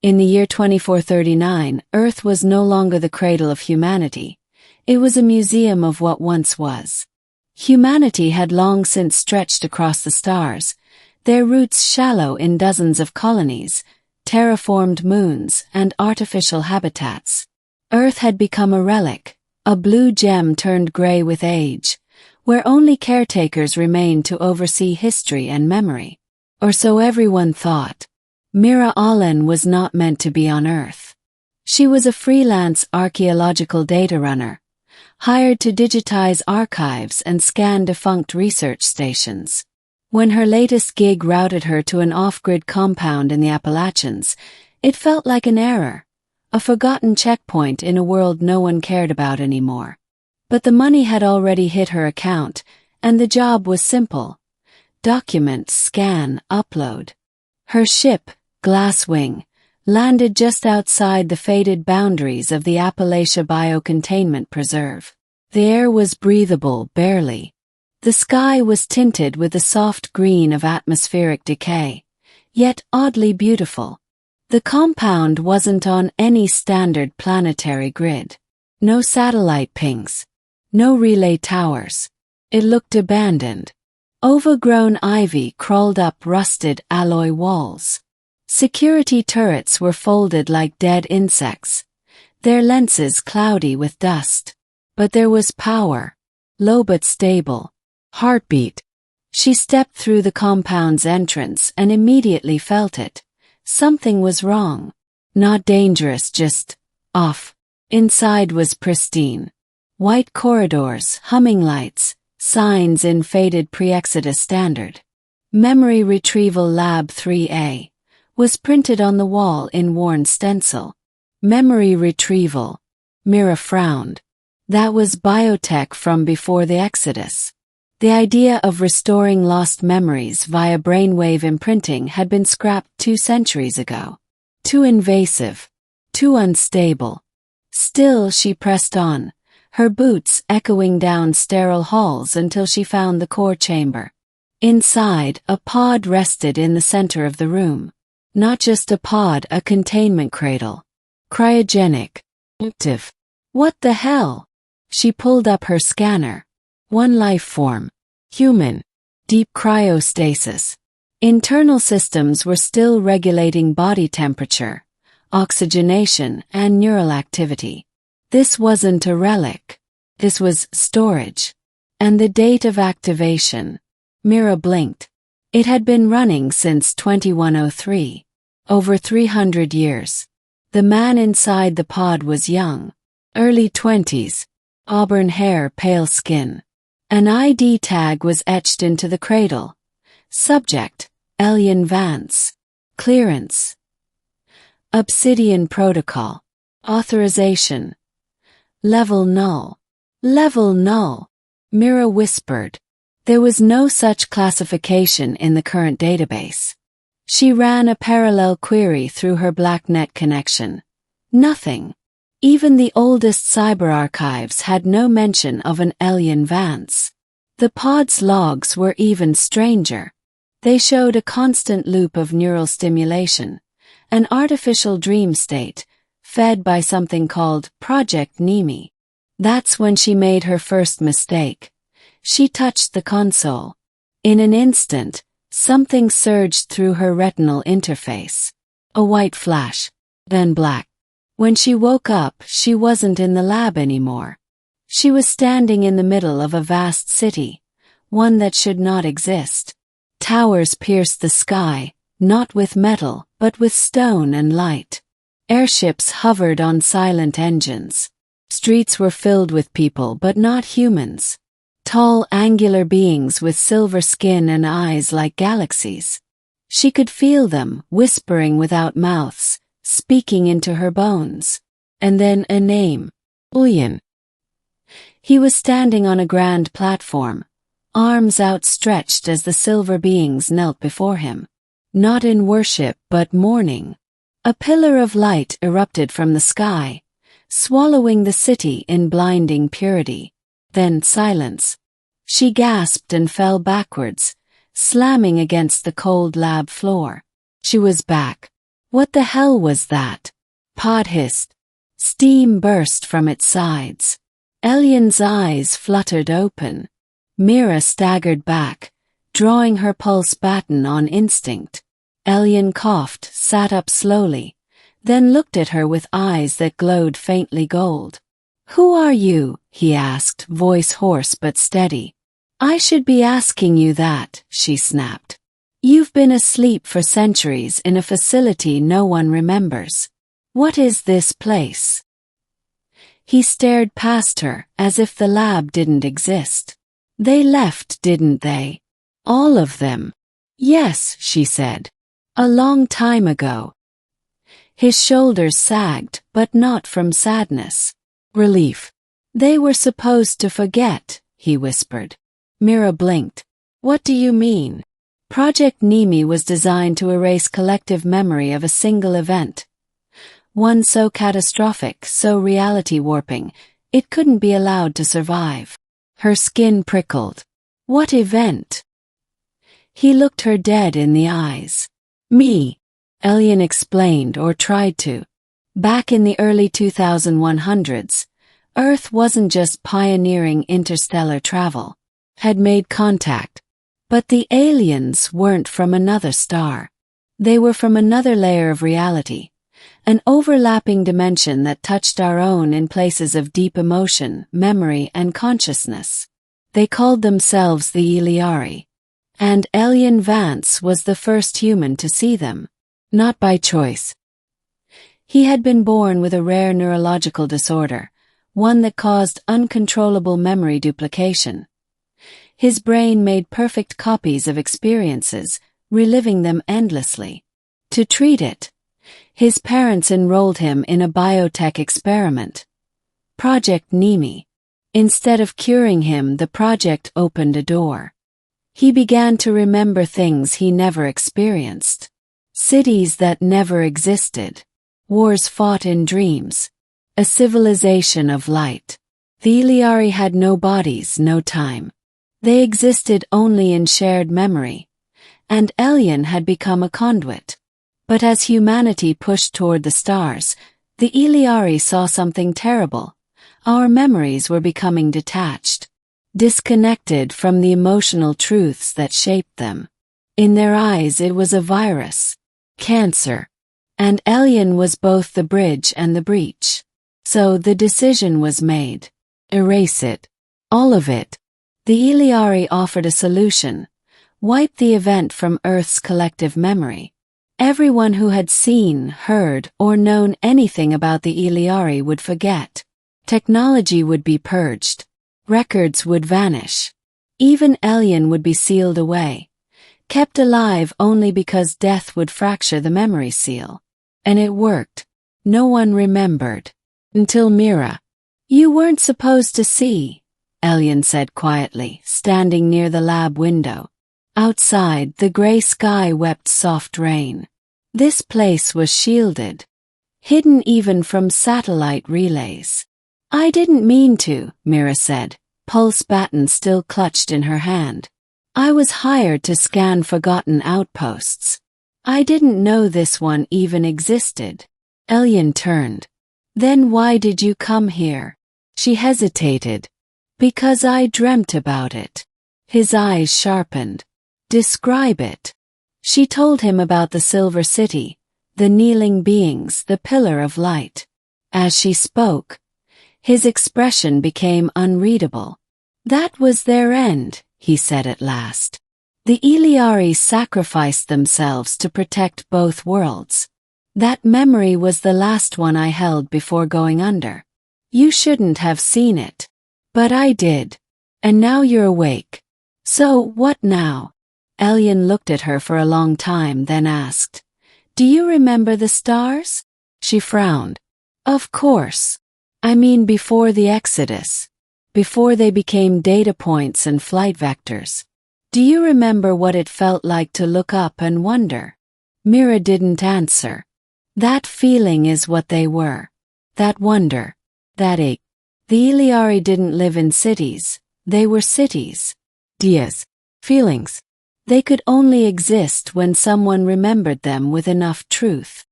In the year 2439, Earth was no longer the cradle of humanity. It was a museum of what once was. Humanity had long since stretched across the stars, their roots shallow in dozens of colonies, terraformed moons, and artificial habitats. Earth had become a relic, a blue gem turned gray with age, where only caretakers remained to oversee history and memory. Or so everyone thought. Mira Alehn was not meant to be on Earth. She was a freelance archaeological data runner, hired to digitize archives and scan defunct research stations. When her latest gig routed her to an off-grid compound in the Appalachians, it felt like an error, a forgotten checkpoint in a world no one cared about anymore. But the money had already hit her account, and the job was simple. Document, scan, upload. Her ship, Glasswing, landed just outside the faded boundaries of the Appalachia Biocontainment Preserve. The air was breathable, barely. The sky was tinted with the soft green of atmospheric decay, yet oddly beautiful. The compound wasn't on any standard planetary grid. No satellite pings. No relay towers. It looked abandoned. Overgrown ivy crawled up rusted alloy walls. Security turrets were folded like dead insects, their lenses cloudy with dust. But there was power, low but stable. Heartbeat. She stepped through the compound's entrance and immediately felt it. Something was wrong. Not dangerous, just off. Inside was pristine. White corridors, humming lights, signs in faded pre-Exodus standard. Memory Retrieval Lab 3A was printed on the wall in worn stencil. Memory retrieval. Mira frowned. That was biotech from before the Exodus. The idea of restoring lost memories via brainwave imprinting had been scrapped 2 centuries ago. Too invasive. Too unstable. Still she pressed on, her boots echoing down sterile halls until she found the core chamber. Inside, a pod rested in the center of the room. Not just a pod, a containment cradle. Cryogenic. Active. What the hell? She pulled up her scanner. One life form. Human. Deep cryostasis. Internal systems were still regulating body temperature, oxygenation, and neural activity. This wasn't a relic. This was storage. And the date of activation. Mira blinked. It had been running since 2103. Over 300 years. The man inside the pod was young. Early 20s. Auburn hair, pale skin. An ID tag was etched into the cradle. Subject, Elyon Vance. Clearance. Obsidian Protocol. Authorization. Level null. Level null. Mira whispered. There was no such classification in the current database. She ran a parallel query through her BlackNet connection. Nothing. Even the oldest cyber archives had no mention of an Elyon Vance. The pod's logs were even stranger. They showed a constant loop of neural stimulation, an artificial dream state, fed by something called Project Nemi. That's when she made her first mistake. She touched the console. In an instant, something surged through her retinal interface. A white flash, then black. When she woke up, she wasn't in the lab anymore. She was standing in the middle of a vast city, one that should not exist. Towers pierced the sky, not with metal, but with stone and light. Airships hovered on silent engines. Streets were filled with people, but not humans. Tall, angular beings with silver skin and eyes like galaxies. She could feel them, whispering without mouths, speaking into her bones. And then a name. Elyon. He was standing on a grand platform, arms outstretched as the silver beings knelt before him. Not in worship, but mourning. A pillar of light erupted from the sky, swallowing the city in blinding purity. Then silence. She gasped and fell backwards, slamming against the cold lab floor. She was back. What the hell was that? Pod hissed. Steam burst from its sides. Elyon's eyes fluttered open. Mira staggered back, drawing her pulse baton on instinct. Elyon coughed, sat up slowly, then looked at her with eyes that glowed faintly gold. "Who are you?" he asked, voice hoarse but steady. "I should be asking you that," she snapped. "You've been asleep for centuries in a facility no one remembers. What is this place?" He stared past her, as if the lab didn't exist. "They left, didn't they? All of them?" "Yes," she said. "A long time ago." His shoulders sagged, but not from sadness. Relief. "They were supposed to forget," he whispered. Mira blinked. "What do you mean?" Project Nemi was designed to erase collective memory of a single event. One so catastrophic, so reality-warping, it couldn't be allowed to survive. Her skin prickled. "What event?" He looked her dead in the eyes. "Me," Elyon explained, or tried to. Back in the early 2100s, Earth wasn't just pioneering interstellar travel. Had made contact. But the aliens weren't from another star. They were from another layer of reality, an overlapping dimension that touched our own in places of deep emotion, memory, and consciousness. They called themselves the Elyari. And Elyon Vance was the first human to see them. Not by choice. He had been born with a rare neurological disorder, one that caused uncontrollable memory duplication. His brain made perfect copies of experiences, reliving them endlessly. To treat it, his parents enrolled him in a biotech experiment. Project Nemi. Instead of curing him, the project opened a door. He began to remember things he never experienced. Cities that never existed. Wars fought in dreams. A civilization of light. The Elyari had no bodies, no time. They existed only in shared memory. And Elyon had become a conduit. But as humanity pushed toward the stars, the Elyari saw something terrible. Our memories were becoming detached. Disconnected from the emotional truths that shaped them. In their eyes it was a virus. Cancer. And Elyon was both the bridge and the breach. So the decision was made. Erase it. All of it. The Elyari offered a solution. Wipe the event from Earth's collective memory. Everyone who had seen, heard, or known anything about the Elyari would forget. Technology would be purged. Records would vanish. Even Elyon would be sealed away. Kept alive only because death would fracture the memory seal. And it worked. No one remembered. Until Mira. "You weren't supposed to see," Elyon said quietly, standing near the lab window. Outside, the gray sky wept soft rain. This place was shielded. Hidden even from satellite relays. "I didn't mean to," Mira said, pulse baton still clutched in her hand. "I was hired to scan forgotten outposts. I didn't know this one even existed." Elyon turned. "Then why did you come here?" She hesitated. "Because I dreamt about it." His eyes sharpened. "Describe it." She told him about the Silver City, the kneeling beings, the pillar of light. As she spoke, his expression became unreadable. "That was their end," he said at last. "The Elyari sacrificed themselves to protect both worlds. That memory was the last one I held before going under. You shouldn't have seen it. But I did. And now you're awake. So, what now?" Elyon looked at her for a long time, then asked, "Do you remember the stars?" She frowned. "Of course. I mean before the Exodus. Before they became data points and flight vectors. Do you remember what it felt like to look up and wonder?" Mira didn't answer. That feeling is what they were. That wonder. That ache. The Elyari didn't live in cities. They were cities. Ideas. Feelings. They could only exist when someone remembered them with enough truth.